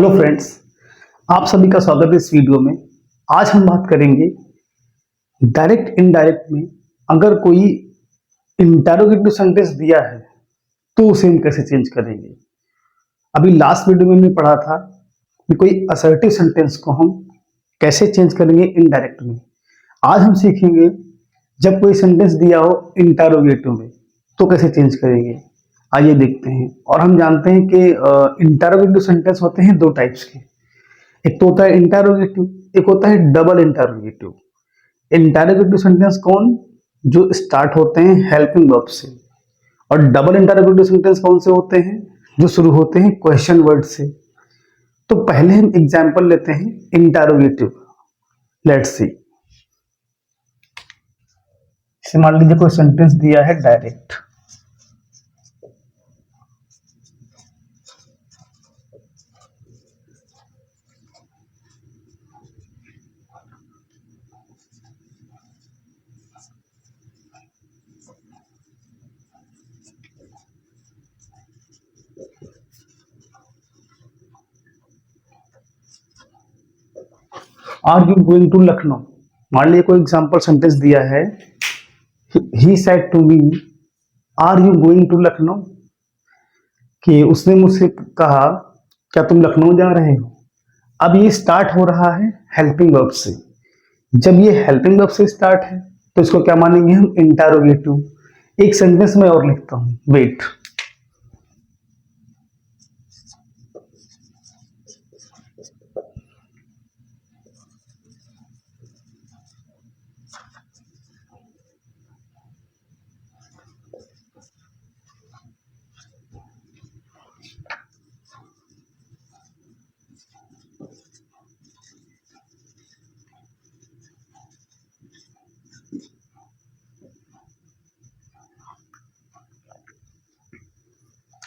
Hello friends, आप सभी का स्वागत है इस वीडियो में। आज हम बात करेंगे डायरेक्ट इनडायरेक्ट में अगर कोई इंटरोगेटिव सेंटेंस दिया है तो उसे हम कैसे चेंज करेंगे। अभी लास्ट वीडियो में हमने पढ़ा था कि कोई असर्टिव सेंटेंस को हम कैसे चेंज करेंगे इनडायरेक्ट में। आज हम सीखेंगे जब कोई सेंटेंस दिया हो इंटरोगेटिव में तो कैसे चेंज करेंगे। आइए देखते हैं। और हम जानते हैं कि इंटरोगेटिव सेंटेंस होते हैं दो टाइप्स के। एक तो होता है इंटरोगेटिव, एक होता है डबल इंटरोगेटिव। इंटरोगेटिव सेंटेंस कौन? जो स्टार्ट होते हैं हेल्पिंग वर्ब से। और डबल इंटरोगेटिव सेंटेंस कौन से होते हैं? जो शुरू होते हैं क्वेश्चन वर्ड से। तो पहले हम एग्जांपल लेते हैं इंटरोगेटिव। Let's see. मान लीजिए कोई सेंटेंस दिया है direct. Are you going to Lucknow? मान लीजिए कोई एग्जांपल सेंटेंस दिया है, he said to me are you going to Lucknow, कि उसने मुझसे कहा क्या तुम लखनऊ जा रहे हो। अब ये स्टार्ट हो रहा है हेल्पिंग वर्ब से। जब ये हेल्पिंग वर्ब से स्टार्ट है तो इसको क्या मानेंगे हम? इंटरोगेटिव। एक सेंटेंस में और लिखता हूं, वेट।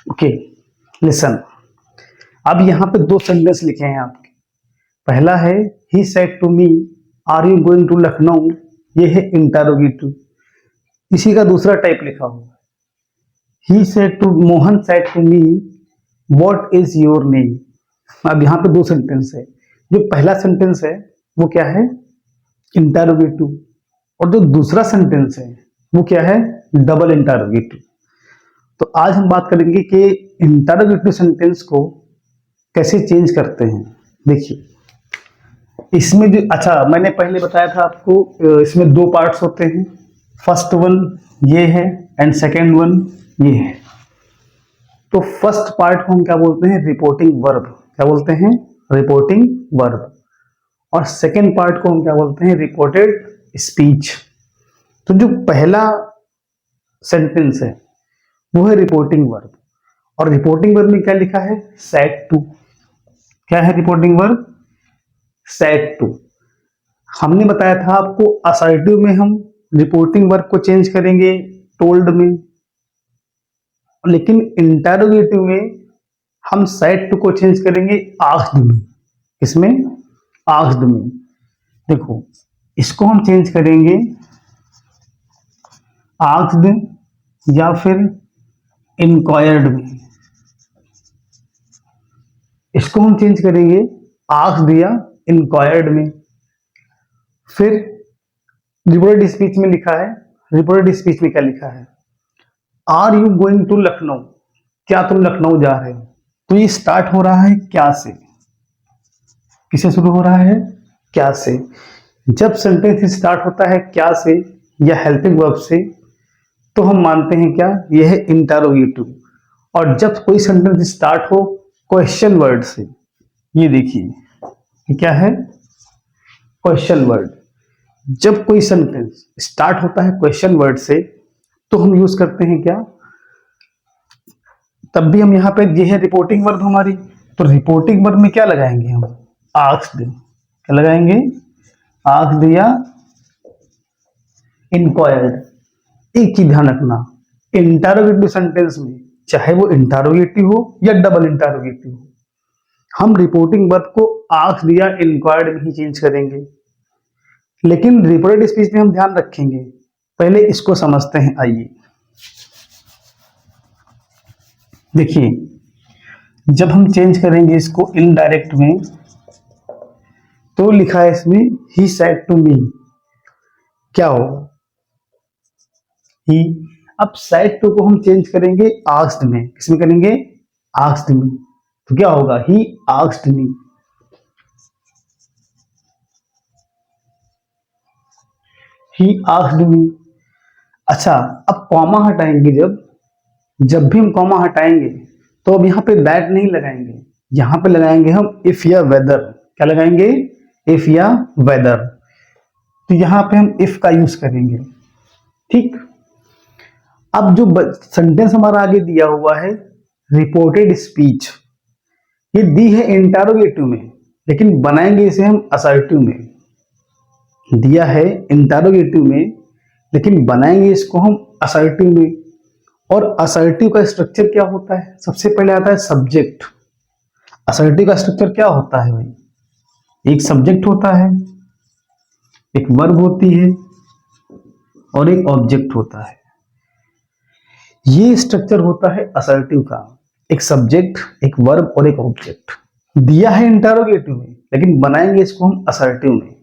Okay, listen. अब यहां पे दो सेंटेंस लिखे हैं आपके। पहला है he said to me are you going to Lucknow, ये है इंटरोगेटिव। इसी का दूसरा टाइप लिखा हुआ है, he said to Mohan said to me what is your name. अब यहाँ पे दो सेंटेंस है। जो पहला सेंटेंस है वो क्या है? इंटरोगेटिव। और जो दूसरा सेंटेंस है वो क्या है? Double interrogative. तो आज हम बात करेंगे कि इंटरोगेटिव सेंटेंस को कैसे चेंज करते हैं। देखिए इसमें जो, अच्छा मैंने पहले बताया था आपको, इसमें दो पार्ट्स होते हैं। फर्स्ट वन ये है एंड सेकेंड वन ये है। तो फर्स्ट पार्ट को हम क्या बोलते हैं? Reporting verb. क्या बोलते हैं? Reporting verb. और सेकेंड पार्ट को हम क्या बोलते हैं? Reported speech. तो जो पहला सेंटेंस है वो है रिपोर्टिंग वर्ब। और रिपोर्टिंग वर्ब में क्या लिखा है? Said to. क्या है रिपोर्टिंग वर्ब? Said to. हमने बताया था आपको असर्टिव में हम रिपोर्टिंग वर्ब को चेंज करेंगे टोल्ड में, लेकिन इंटरोगेटिव में हम सेड टू को चेंज करेंगे आस्क्ड में। इसमें आस्क्ड में देखो, इसको हम चेंज करेंगे आस्क्ड या फिर इंक्वायर्ड में। इसको हम चेंज करेंगे आस्क्ड या इंक्वायर्ड में। फिर रिपोर्टेड स्पीच में लिखा है, रिपोर्टेड स्पीच में क्या लिखा है? Are you going to Lucknow, क्या तुम लखनऊ जा रहे हो। तो ये स्टार्ट हो रहा है क्या से? किसे शुरू हो रहा है? क्या से। जब सेंटेंस स्टार्ट होता है क्या से या हेल्पिंग वर्ब से तो हम मानते हैं क्या? यह है इंटरोगेटिव। और जब कोई सेंटेंस स्टार्ट हो क्वेश्चन वर्ड से, ये देखिए ये क्या है? Question word. जब कोई सेंटेंस स्टार्ट होता है क्वेश्चन वर्ड से तो हम यूज करते हैं क्या? तब भी हम यहाँ पे, ये है रिपोर्टिंग वर्ब हमारी, तो रिपोर्टिंग वर्ब में क्या लगाएंगे हम? आस्क्ड। क्या लगाएंगे? आस्क्ड या इंक्वायर्ड। एक चीज ध्यान रखना, इंटरोगेटिव सेंटेंस में चाहे वो इंटरोगेटिव हो या डबल इंटरोगेटिव हो, हम रिपोर्टिंग वर्ब को आस्क्ड या इंक्वायर्ड में ही चेंज करेंगे। लेकिन रिपोर्टेड स्पीच में हम ध्यान रखेंगे। पहले इसको समझते हैं। आइए देखिए, जब हम चेंज करेंगे इसको इनडायरेक्ट में, तो लिखा है इसमें ही सेड टू मी, क्या होगा? ही। अब सेड टू को हम चेंज करेंगे आस्क्ड में, किसमें करेंगे? Asked me. तो क्या होगा? ही आस्क्ड मी। ही आस्क्ड मी। अच्छा, अब कॉमा हटाएंगे, जब भी हम कॉमा हटाएंगे तो अब यहाँ पे दैट नहीं लगाएंगे, यहाँ पे लगाएंगे हम इफ या वेदर। क्या लगाएंगे? इफ या वेदर। तो यहाँ पे हम इफ का यूज करेंगे। ठीक। अब जो सेंटेंस हमारा आगे दिया हुआ है, रिपोर्टेड स्पीच, ये दी है इंटरोगेटिव में, लेकिन बनाएंगे इसे हम असर्टिव में। दिया है इंटरोगेटिव में, लेकिन बनाएंगे इसको हम असर्टिव में। और असर्टिव का स्ट्रक्चर क्या होता है? सबसे पहले आता है सब्जेक्ट। असर्टिव का स्ट्रक्चर क्या होता है भाई? एक सब्जेक्ट होता है, एक वर्ब होती है और एक ऑब्जेक्ट होता है। ये स्ट्रक्चर होता है असर्टिव का, एक सब्जेक्ट, एक वर्ब और एक ऑब्जेक्ट। दिया है इंटरोगेटिव में, लेकिन बनाएंगे इसको हम असर्टिव में।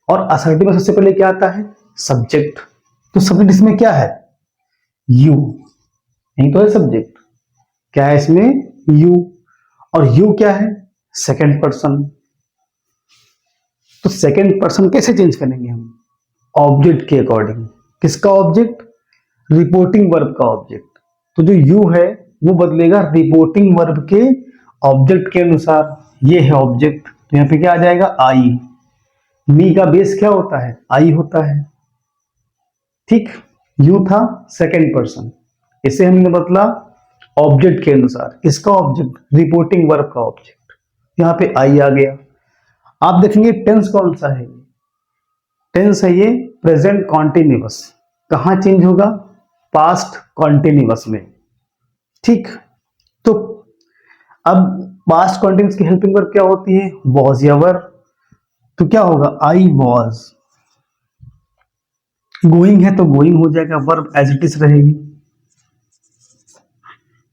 और असर्टिव में सबसे पहले क्या आता है? सब्जेक्ट। तो सब्जेक्ट इसमें क्या है? यू। यही तो है सब्जेक्ट। क्या है इसमें? यू। और यू क्या है? Second person. तो सेकंड पर्सन कैसे चेंज करेंगे हम? ऑब्जेक्ट के अकॉर्डिंग। किसका ऑब्जेक्ट? रिपोर्टिंग वर्ब का ऑब्जेक्ट। तो जो यू है वो बदलेगा रिपोर्टिंग वर्ब के ऑब्जेक्ट के अनुसार। ये है ऑब्जेक्ट, तो यहां पे क्या आ जाएगा? आई। मी का बेस क्या होता है? आई होता है। ठीक। यू था सेकंड पर्सन, इसे हमने बदला ऑब्जेक्ट के अनुसार। किसका ऑब्जेक्ट? रिपोर्टिंग वर्ब का ऑब्जेक्ट। यहां पे आई आ गया। आप देखेंगे टेंस कौन सा है? टेंस है ये प्रेजेंट कॉन्टिन्यूअस। कहां चेंज होगा? पास्ट कॉन्टिन्यूअस में। ठीक। तो अब पास्ट कॉन्टिन्यूअस की हेल्पिंग वर्ब क्या होती है? वॉज या वर। तो क्या होगा? I was. गोइंग है तो गोइंग हो जाएगा, वर्ब एज इट इज रहेगी,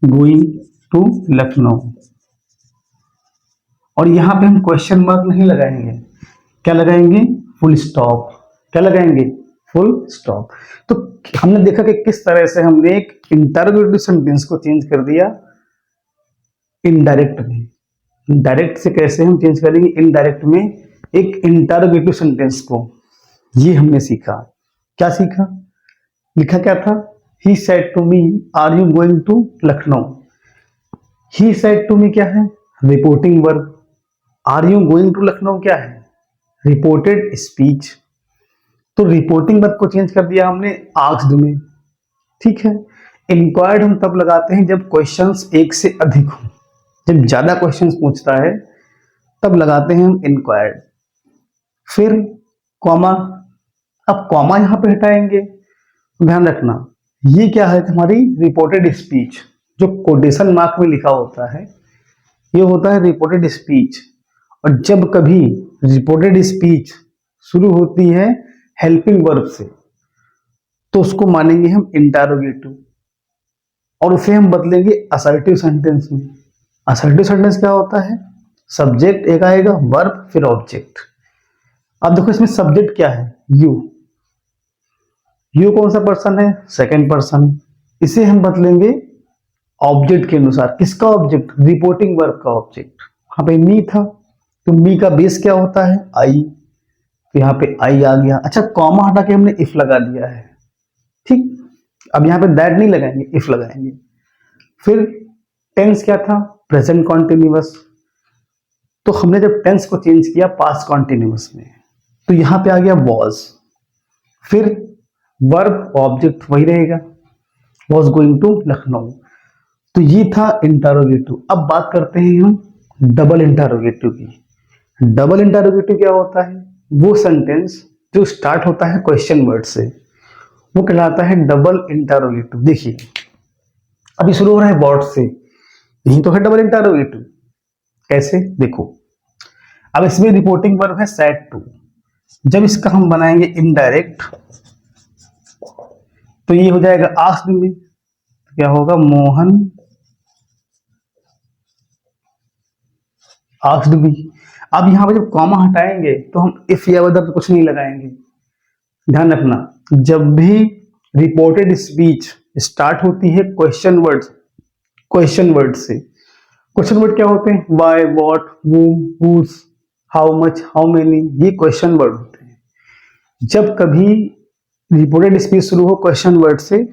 गोइंग टू लखनऊ। और यहां पे हम क्वेश्चन मार्क नहीं लगाएंगे, क्या लगाएंगे? Full stop. क्या लगाएंगे? Full stop. तो हमने देखा कि किस तरह से हमने एक इंटरोगेटिव सेंटेंस को चेंज कर दिया इनडायरेक्ट में। डायरेक्ट से कैसे हम चेंज करेंगे इनडायरेक्ट में एक इंटरोगेटिव सेंटेंस को, ये हमने सीखा। क्या सीखा? लिखा क्या था? He said to me are you going to Lucknow. He said to me क्या है? Reporting verb. Are you going to Lucknow क्या है? Reported speech. तो रिपोर्टिंग वर्ब को चेंज कर दिया हमने आस्क्ड में। ठीक है। इंक्वायर्ड हम तब लगाते हैं जब क्वेश्चंस एक से अधिक हो, जब ज्यादा क्वेश्चंस पूछता है तब लगाते हैं हम इंक्वायर्ड। फिर कॉमा। अब कॉमा यहां पे हटाएंगे, ध्यान रखना ये क्या है? हमारी रिपोर्टेड स्पीच। जो कोटेशन मार्क में लिखा होता है ये होता है रिपोर्टेड स्पीच। और जब कभी रिपोर्टेड स्पीच शुरू होती है हेल्पिंग वर्ब से तो उसको मानेंगे हम इंटरोगेटिव और उसे हम बदलेंगे असर्टिव सेंटेंस में। असर्टिव सेंटेंस क्या होता है? सब्जेक्ट एक आएगा, वर्ब, फिर ऑब्जेक्ट। अब देखो इसमें सब्जेक्ट क्या है? यू। यू कौन सा पर्सन है? Second person. इसे हम बदलेंगे ऑब्जेक्ट के अनुसार। किसका ऑब्जेक्ट? रिपोर्टिंग वर्ब का ऑब्जेक्ट। वहां पे मी था तो मी का बेस क्या होता है? आई। तो यहाँ पे आई आ गया। अच्छा, कॉमा हटा के हमने इफ लगा दिया है। ठीक। अब यहाँ पे दैट नहीं लगाएंगे, इफ लगाएंगे। फिर टेंस क्या था? Present continuous. तो हमने जब टेंस को चेंज किया पास्ट कॉन्टिन्यूअस में तो यहां पे आ गया वॉज। फिर वर्ब ऑब्जेक्ट वही रहेगा, वॉज गोइंग टू लखनऊ। तो ये था इंटरोगेटिव। अब बात करते हैं हम डबल इंटरोगेटिव की। डबल इंटरोगेटिव क्या होता है? वो सेंटेंस जो स्टार्ट होता है क्वेश्चन वर्ड से, वो कहलाता है डबल इंटरोगेटिव। देखिए अभी शुरू हो रहा है वर्ड से, यही तो है डबल इंटरोगेटिव। कैसे? देखो अब इसमें रिपोर्टिंग वर्ब है सेड टू। जब इसका हम बनाएंगे इनडायरेक्ट तो ये हो जाएगा आस्क्ड में। क्या होगा? मोहन आस्क्ड भी। अब यहाँ पे जब कॉमा हटाएंगे तो हम इफ या वेदर तो कुछ नहीं लगाएंगे। ध्यान रखना, जब भी रिपोर्टेड स्पीच स्टार्ट होती है क्वेश्चन वर्ड से। क्वेश्चन वर्ड क्या होते हैं? Why, what, whom, whose, how much, how many, ये क्वेश्चन वर्ड होते हैं। जब कभी रिपोर्टेड स्पीच शुरू हो क्वेश्चन वर्ड से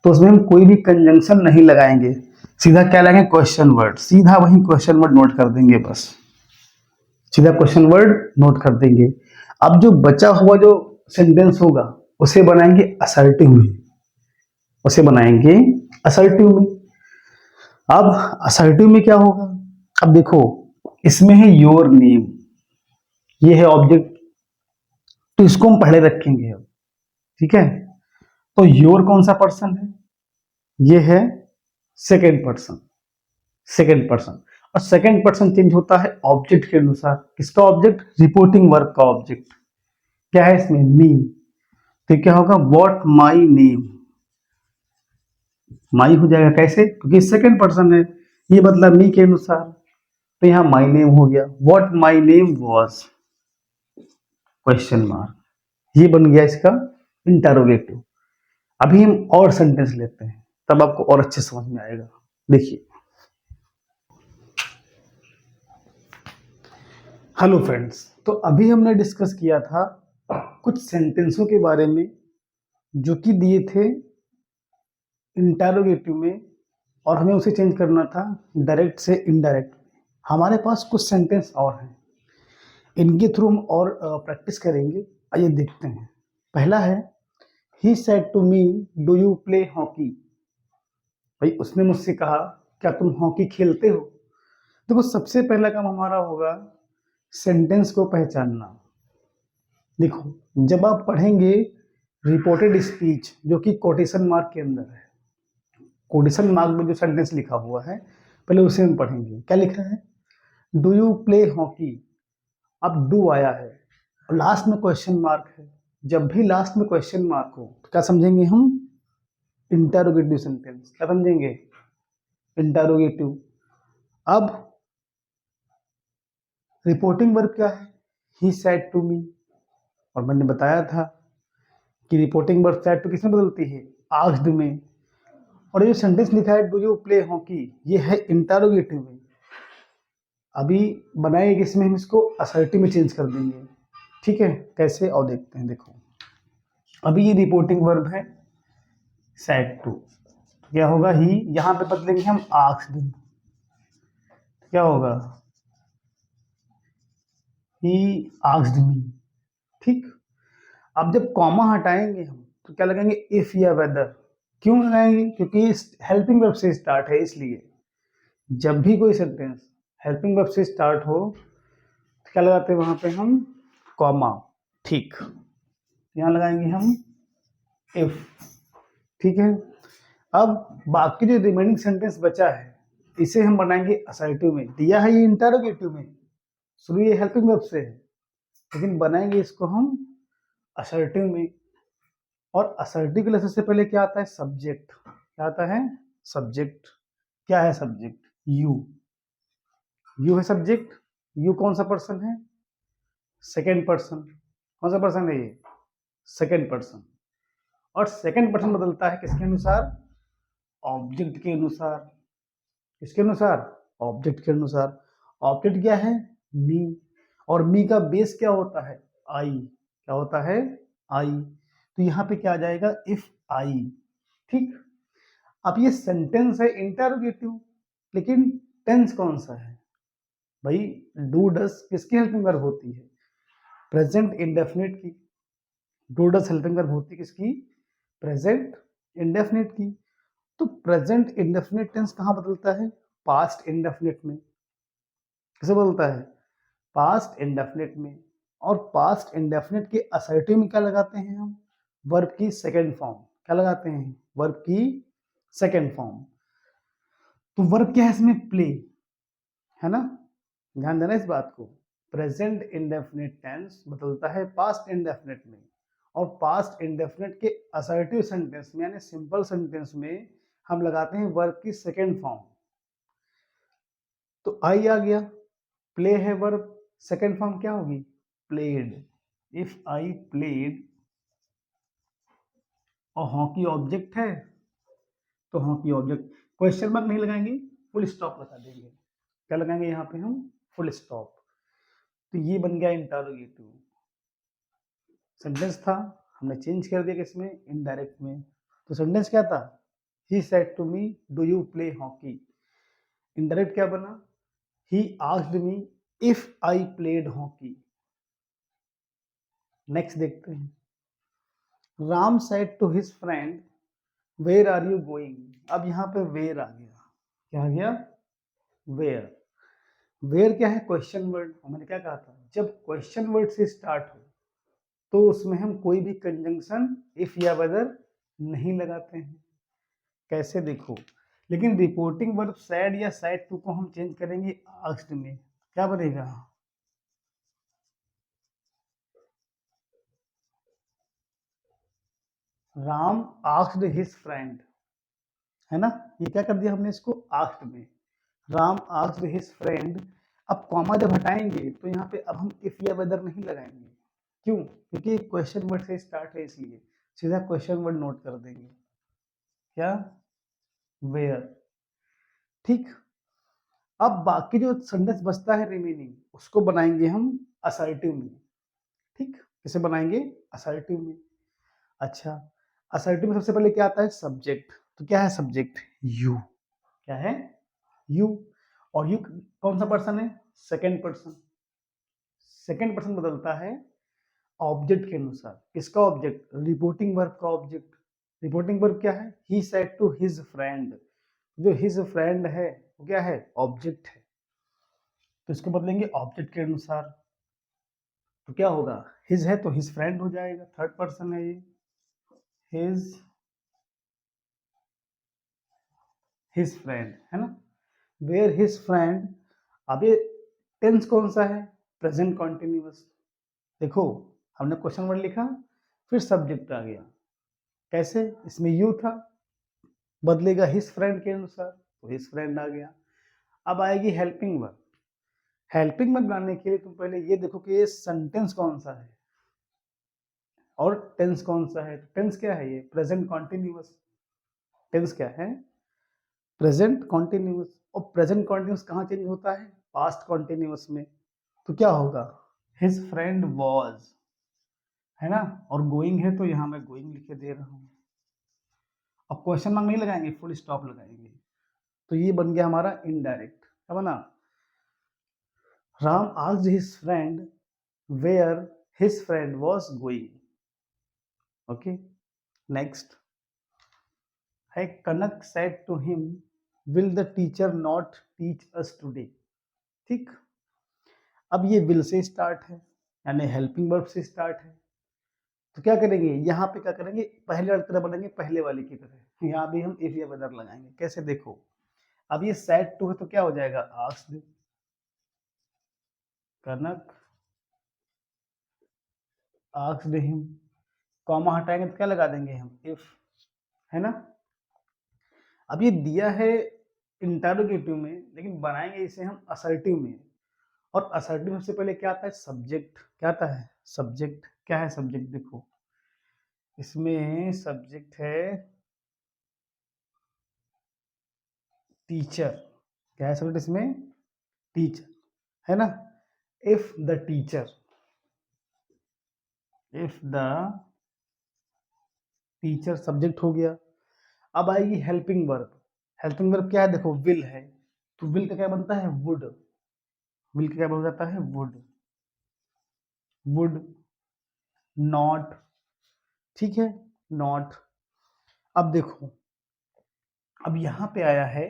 तो उसमें हम कोई भी कंजंक्शन नहीं लगाएंगे, सीधा क्या लगाएंगे? क्वेश्चन वर्ड, सीधा वही क्वेश्चन वर्ड नोट कर देंगे, बस सीधा क्वेश्चन वर्ड नोट कर देंगे। अब जो बचा हुआ जो सेंटेंस होगा उसे बनाएंगे असर्टिव में, उसे बनाएंगे असर्टिव में। अब असर्टिव में क्या होगा? अब देखो, इसमें है योर नेम, ये है ऑब्जेक्ट, तो इसको हम पहले रखेंगे अब, ठीक है। तो योर कौन सा पर्सन है? ये है सेकेंड पर्सन, सेकेंड पर्सन। और सेकेंड पर्सन चेंज होता है ऑब्जेक्ट के अनुसार। किसका ऑब्जेक्ट? रिपोर्टिंग वर्ब का ऑब्जेक्ट। क्या है इसमें? मी। तो क्या होगा? व्हाट माई नेम, माई हो जाएगा। कैसे? क्योंकि सेकेंड पर्सन है, ये बदला मी के अनुसार, तो यहां माई नेम हो गया। What my name was, question mark, ये बन गया इसका इंटरोगेटिव। अभी हम और सेंटेंस लेते हैं, तब आपको और अच्छे समझ में आएगा। देखिए, हेलो फ्रेंड्स, तो अभी हमने डिस्कस किया था कुछ सेंटेंसों के बारे में जो कि दिए थे इंटरोगेटिव में, और हमें उसे चेंज करना था डायरेक्ट से इनडायरेक्ट। हमारे पास कुछ सेंटेंस और हैं, इनके थ्रू हम और प्रैक्टिस करेंगे। आइए देखते हैं। पहला है, he said to me do you play hockey. भाई उसने मुझसे कहा क्या तुम हॉकी खेलते हो? देखो, सबसे पहला काम हमारा होगा सेंटेंस को पहचानना। देखो, जब आप पढ़ेंगे रिपोर्टेड स्पीच जो कि कोटेशन मार्क के अंदर है, कोटेशन मार्क में जो सेंटेंस लिखा हुआ है पहले उसे हम पढ़ेंगे। क्या लिखा है? Do you play hockey. अब डू आया है और लास्ट में क्वेश्चन मार्क है। जब भी लास्ट में क्वेश्चन मार्क हो तो क्या समझेंगे हम? Interrogative sentence. क्या समझेंगे? इंटरोगेटिव। अब रिपोर्टिंग वर्ब क्या है? ही सेड टू मी, और मैंने बताया था कि रिपोर्टिंग वर्ब सेड टू किसमें बदलती है? आस्क्ड में। और ये जो सेंटेंस लिखा है डू यू प्ले हॉकी, ये है इंटरोगेटिव में। अभी बनाएंगे किसमें? हम इसको असर्टिव में चेंज कर देंगे, ठीक है। कैसे? और देखते हैं। देखो, अभी ये रिपोर्टिंग वर्ब है सेड टू, क्या होगा? ही, यहां पे बदलेंगे हम आस्क्ड, क्या होगा? ही आस्क्ड मी, ठीक। अब जब कॉमा हटाएंगे हम तो क्या लगाएंगे? इफ या वेदर। क्यों लगाएंगे? क्योंकि हेल्पिंग वर्ब से स्टार्ट है, इसलिए जब भी कोई सेंटेंस हेल्पिंग वर्ब से स्टार्ट हो तो क्या लगाते हैं वहां पे हम? कॉमा, ठीक। यहां लगाएंगे हम इफ, ठीक है। अब बाकी जो रिमेनिंग सेंटेंस बचा है इसे हम बनाएंगे असर्टिव में। दिया है ये इंटरोगेटिव में, शुरू ये हेल्पिंग वर्ब से है, लेकिन बनाएंगे इसको हम असर्टिव में। और असर्टिव के लिए सबसे पहले क्या आता है? सब्जेक्ट। क्या आता है? सब्जेक्ट। क्या है सब्जेक्ट? यू। यू है सब्जेक्ट। यू कौन सा पर्सन है? Second person. कौन सा पर्सन है ये? Second person. और सेकेंड पर्सन बदलता है किसके अनुसार? ऑब्जेक्ट के अनुसार। किसके अनुसार? ऑब्जेक्ट के अनुसार। ऑब्जेक्ट क्या है? मी। और मी का बेस क्या होता है? आई। क्या होता है? आई। तो यहां पे क्या आ जाएगा? इफ आई, ठीक। अब ये सेंटेंस है इंटरोगेटिव, लेकिन टेंस कौन सा है? भाई डू डस किसकी हेल्पिंग वर्ब होती है? प्रेजेंट इंडेफिनिट की। डू डस हेल्पिंग वर्ब होती है किसकी? प्रेजेंट इंडेफिनिट की। तो प्रेजेंट इंडेफिनिट टेंस कहां बदलता है? पास्ट इंडेफिनिट में। किसे बदलता है? पास्ट इंडेफिनिट में। और पास्ट इंडेफिनिट के असर्टिव में क्या लगाते हैं हम? वर्ब की सेकेंड फॉर्म। क्या लगाते हैं? वर्ब की सेकेंड फॉर्म। तो वर्ब क्या है इसमें? प्ले, है ना। ध्यान देना इस बात को। प्रेजेंट इंडेफिनिट टेंस बदलता है पास्ट इंडेफिनिट में, और पास्ट इंडेफिनिट के असर्टिव सेंटेंस में यानी सिंपल सेंटेंस में हम लगाते हैं वर्ब की सेकेंड फॉर्म। तो आई आ गया, प्ले है वर्ब, सेकेंड फॉर्म क्या होगी? प्लेड। इफ आई प्लेड, और हॉकी ऑब्जेक्ट है तो हॉकी ऑब्जेक्ट, क्वेश्चन मार्क नहीं लगाएंगे, फुल स्टॉप लगा देंगे। क्या लगाएंगे यहाँ पे हम? Full stop. तो ये बन गया इंटरोगेटिव। सेंटेंस था, हमने चेंज कर दिया किसमें? इनडायरेक्ट में। तो सेंटेंस क्या था? He said to me do you play hockey. Indirect क्या बना? He asked me if I played hockey. Next देखते हैं। Ram said to his friend where are you going. अब यहाँ पे वेयर आ गया। क्या आ गया? वेयर। वेयर क्या है? Question word. मैंने क्या कहा था? जब क्वेश्चन वर्ड से स्टार्ट हो तो उसमें हम कोई भी कंजंक्शन इफ या वेदर नहीं लगाते हैं। कैसे? देखो, लेकिन रिपोर्टिंग वर्ब सैड या सैड टू को हम चेंज करेंगे आस्क्ड में। क्या बनेगा? राम आस्क्ड हिज फ्रेंड, है ना? ये क्या कर दिया हमने इसको? आस्क्ड में। Ram asked his friend. अब कॉमा जब हटाएंगे तो यहाँ पे अब हम इफ या वेदर नहीं लगाएंगे। क्यों? क्योंकि क्वेश्चन वर्ड से स्टार्ट है, इसलिए सीधा क्वेश्चन वर्ड नोट कर देंगे। क्या? वेयर। ठीक। अब बाकी जो सेंटेंस बचता है रिमेनिंग, उसको बनाएंगे हम असर्टिव में। ठीक, किसे बनाएंगे? असर्टिव में। अच्छा, असर्टिव में सबसे पहले क्या आता है? सब्जेक्ट। तो क्या है सब्जेक्ट? यू। क्या है? यू। और यू कौन सा पर्सन है? Second person. सेकेंड पर्सन बदलता है ऑब्जेक्ट के अनुसार। किसका ऑब्जेक्ट? रिपोर्टिंग वर्ब का ऑब्जेक्ट। रिपोर्टिंग वर्ब क्या है? He said to his friend. जो हिज फ्रेंड है वो क्या है? ऑब्जेक्ट है। तो इसको बदलेंगे ऑब्जेक्ट के अनुसार। तो क्या होगा? हिज है तो हिज फ्रेंड हो जाएगा, थर्ड पर्सन है ये। हिज फ्रेंड, है ना? Where his friend. अब ये टेंस कौन सा है? Present continuous. देखो, हमने क्वेश्चन वर्ड लिखा, फिर सब्जेक्ट आ गया। कैसे? इसमें यू था, बदलेगा हिज फ्रेंड के अनुसार, तो हिज फ्रेंड आ गया। अब आएगी हेल्पिंग वर्ब। हेल्पिंग वर्ब बनाने के लिए तुम पहले ये देखो कि ये सेंटेंस कौन सा है और टेंस कौन सा है। टेंस क्या है? ये प्रेजेंट कॉन्टिन्यूअस। टेंस क्या है? Present continuous. और प्रेजेंट कॉन्टिन्यूअस कहाँ चेंज होता है? पास्ट कॉन्टिन्यूअस में। तो क्या होगा? हिज फ्रेंड वॉज, है ना? और गोइंग है तो यहाँ मैं गोइंग लिखे दे रहा हूँ। अब क्वेश्चन मार्क नहीं लगाएंगे, फुल स्टॉप लगाएंगे। तो ये बन गया हमारा इनडायरेक्ट। क्या बना? Ram asked his friend where his friend was going. Okay, next है Kanak said to him will the teacher not teach us today. ठीक। अब ये विल से स्टार्ट है, यानी हेल्पिंग वर्ब से स्टार्ट है। तो क्या करेंगे यहाँ पे? क्या करेंगे? पहले वाली तरह बनेंगे, पहले वाले की तरह। यहाँ भी हम इफ या वेदर लगाएंगे। कैसे? देखो, अब ये सेड टू है तो क्या हो जाएगा? आस्क्ड। कनक आस्क्ड हिम। कॉमा हटाएंगे तो क्या लगा देंगे हम? इफ, है ना? अब ये दिया है इंटरोगेटिव में, लेकिन बनाएंगे इसे हम असर्टिव में। और असर्टिव सबसे पहले क्या आता है? सब्जेक्ट। क्या आता है? सब्जेक्ट। क्या है सब्जेक्ट? देखो, इसमें सब्जेक्ट है टीचर। क्या है सब्जेक्ट इसमें? टीचर, है ना? If the teacher, if the teacher subject हो गया। अब आएगी हेल्पिंग वर्ब। हेल्पिंग वर्ब क्या है? देखो, विल है तो विल का क्या बनता है? वुड। विल का क्या बन जाता है? वुड। वुड। नॉट। ठीक है, नॉट। अब देखो, अब यहां पे आया है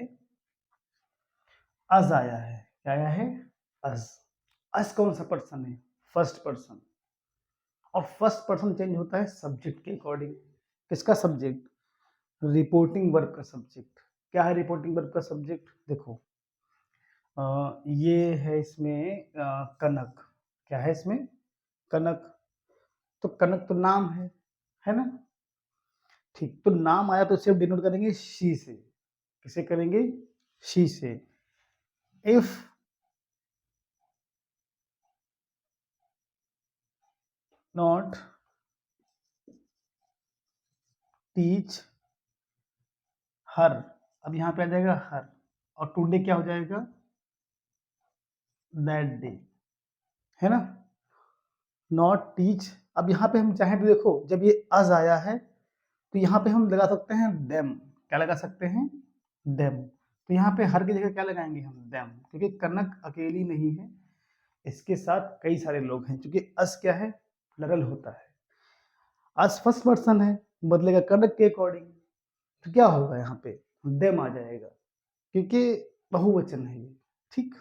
अज। आया है। क्या आया है? अज। अज कौन सा पर्सन है? First person. और फर्स्ट पर्सन चेंज होता है सब्जेक्ट के अकॉर्डिंग। किसका सब्जेक्ट? रिपोर्टिंग वर्ब का सब्जेक्ट। क्या है रिपोर्टिंग वर्ब का सब्जेक्ट? देखो, ये है इसमें कनक। क्या है इसमें? कनक। तो कनक तो नाम है ना? ठीक, तो नाम आया तो सिर्फ डिनोट करेंगे शी से। किसे करेंगे? शी से। इफ नॉट टीच हर, अब यहां पे आ जाएगा हर, और टुडे क्या हो जाएगा, दैट डे, है ना। नॉट टीच, अब यहाँ पे हम चाहें तो देखो, जब ये अज आया है तो यहाँ पे हम लगा सकते हैं देम, क्या लगा सकते हैं, देम। तो यहाँ पे हर की जगह क्या लगाएंगे हम, देम, क्योंकि कनक अकेली नहीं है, इसके साथ कई सारे लोग हैं, क्योंकि अस क्या है, प्लरल होता है। अस फर्स्ट पर्सन है, बदलेगा कनक के अकॉर्डिंग, तो क्या होगा यहाँ पे, देम आ जाएगा, क्योंकि बहुवचन है ये, ठीक,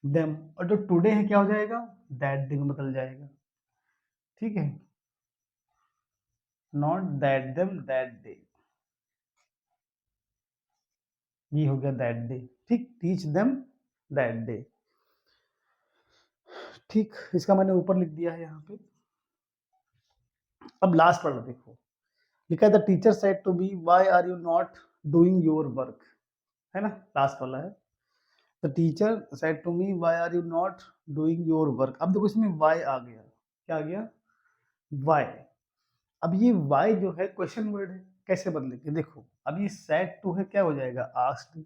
देम। और जो टुडे है क्या हो जाएगा, दैट डे में बदल जाएगा, ठीक है, not that them, that day, ये हो गया दैट डे, ठीक, टीच देम दैट डे, ठीक, इसका मैंने ऊपर लिख दिया है यहाँ पे। अब लास्ट वाला देखो, लिखा है the teacher said to B why are you not doing your work, है ना, लास्ट वाला है, the teacher said to me why are you not doing your work. अब देखो इसमें व्हाई आ गया, क्या आ गया, व्हाई। अब ये व्हाई जो है क्वेश्चन वर्ड है, कैसे बदलेंगे, देखो अब ये सेड टू है, क्या हो जाएगा, आस्क्ड,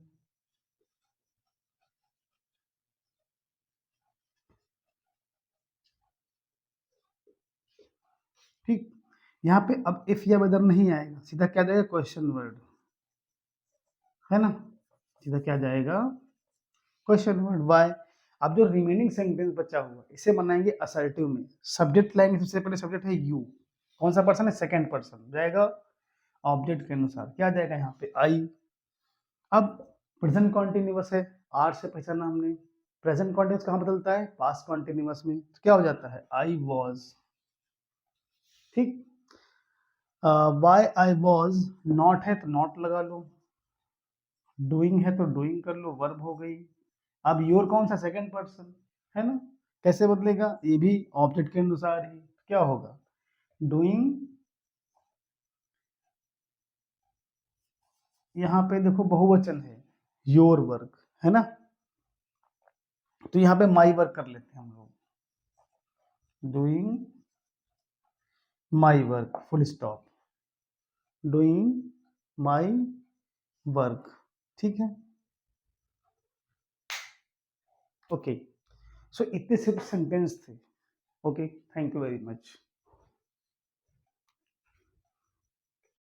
ठीक। यहाँ पे अब इफ या वेदर नहीं आएगा, सीधा क्या जाएगा, क्वेश्चन वर्ड, है ना, सीधा क्या जाएगा, क्वेश्चन वर्ड, व्हाई। अब जो रिमेनिंग सेंटेंस बचा हुआ इसे बनाएंगे असर्टिव में, सब्जेक्ट लाएंगे, सबसे पहले सब्जेक्ट है यू, कौन सा पर्सन है, सेकंड पर्सन जाएगा, ऑब्जेक्ट के अनुसार क्या जाएगा यहाँ पे, आई। अब प्रेजेंट कॉन्टिन्यूअस है, आर से पहचाना हमने, प्रेजेंट कॉन्टिन्यूअस कहाँ बदलता है, पास्ट कॉन्टिन्यूअस में, तो क्या हो जाता है, आई वॉज, ठीक। वाई आई वॉज, नॉट है तो नॉट लगा लो, डूइंग है तो डूइंग कर लो, वर्ब हो गई। अब योर कौन सा, सेकंड पर्सन, है ना, कैसे बदलेगा, ये भी ऑब्जेक्ट के अनुसार ही, क्या होगा, डूइंग, यहाँ पे देखो बहुवचन है, योर वर्क, है ना, तो यहाँ पे माई वर्क कर लेते हैं हम लोग, doing my work, full stop, doing my work, ठीक है, ओके। सो इतने सिर्फ सेंटेंस थे, okay, thank you very much.